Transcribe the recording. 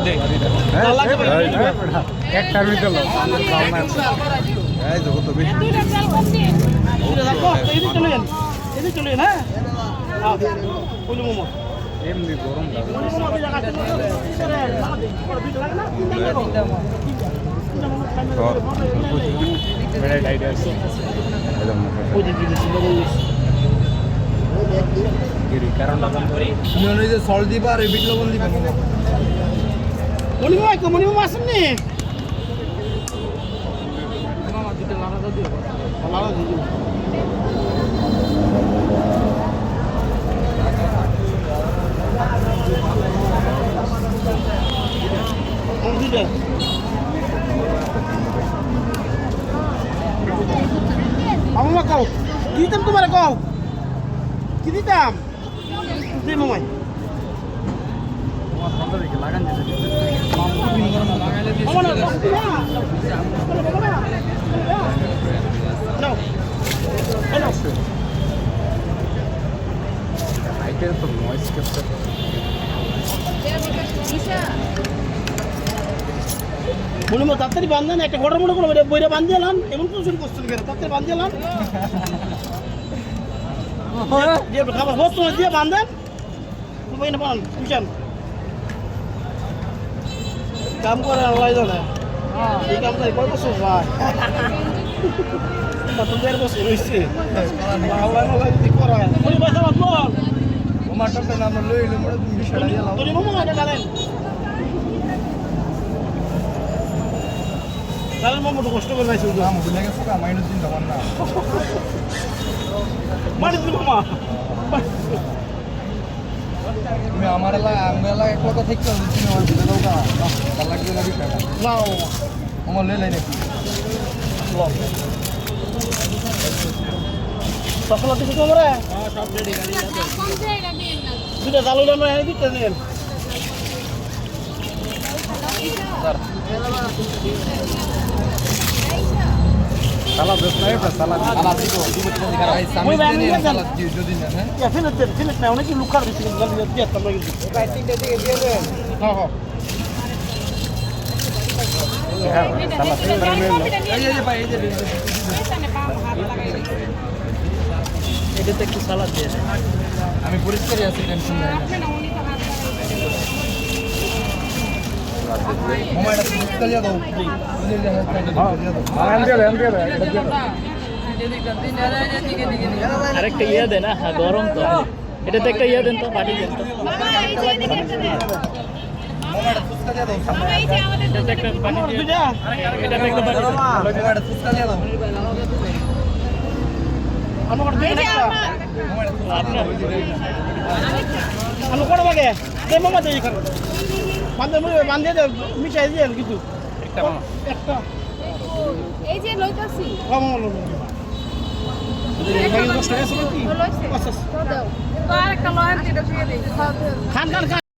দে একটার ভিতরে এই দেখো তো বেশি এদিকে চলে না কইলো মোমো এমনি গরম লাগে বেড়ে আইডিয়া আছে একদম কারণ লাগাম করে শুনুন যে সল দিবা আর বিট লবণ দিবা মনিমো আসেন নি মামা দুটো লাড়া দিও লাড়া দিও মামা কও কি দিতাম তোমারে কও কি দিতাম দে মামাই লাগান দিতে আইটেল তো নয়েজ ক্যাপচার মনে মতো তাড়াতাড়ি বান্ধেন একটা ঘটনা মনে করো বইটা বান্ধে এলাম এমন কোনো শুরু করছেন কেন তাড়াতাড়ি বান্ধে এলাম দিয়ে খাবার বস্তু দিয়ে বান্ধেন বই না পান বুঝছেন কাম করে আল্লাহ জানে এই কামটা কয় বছর ভাই কত দেড় বছর হয়েছে আল্লাহ আল্লাহ যদি করা বলি পয়সা মাত্র মাটাটা নাম লইলে মোড়া তুমি সেটা দিয়ে লাও তুমি মামা এটা ডালেন ডালেন মামা তো কষ্ট করে পাইছো নাম ভুলে গেছো কা মাইনাস দিন দাও না মারি দিল মামা তুমি আমার এলা এক কথা ঠিক করে তুমি আমার দিতে দাও কা ভালো লাগবে না বিষয়টা নাও আমার লই লাই নাকি সফল দিছো তোমরা সব রেডি গাড়ি আছে কোন জায়গা দিয়ে না দুটো জাল উড়ানো এনে দিতে নেন সালাদ দস না এটা সালাদ সালাদ দিব ভাই সামনে দিয়ে সালাদ দিও যদি না হ্যাঁ ফিনিট না অনেক লুকার দিছি গাল দিয়ে তোমরা কিন্তু ভাই তিনটা দিকে দিয়ে দেন হ্যাঁ হ্যাঁ এই যে ভাই এই যে এটাতে একটু সালাদ দিয়ে আমি পরিষ্কারই আছি টেনশন নাই মামা এটা পরিষ্কার দিয়া দাও আরেকটা ইয়ে দেন না গরম তো এটাতে একটা ইয়ে দেন তো পাটি দেন তো মামা এই যে এদিকে একটা দে মামা এটা ফুচকা দিয়া দাও মামা এই যে আমাদের এটাতে একটা পাটি দিয়ে এটাতে একটা পাটি দেন মামা এটা ফুচকা দিয়া দাও আমার এই যে আমার মামা এটা ফুচকা আমি কোন ভাগে দে মামা দেই খান বান্ধে দে মিঠাই দিয়ে কিছু একটা মামা একটা এই যে লইতাছি কম হলো এই কষ্ট আছে কি লইছে আচ্ছা তো দাও তো আরেকটা লয় আনতে এটা দিয়ে দেই খান খান খান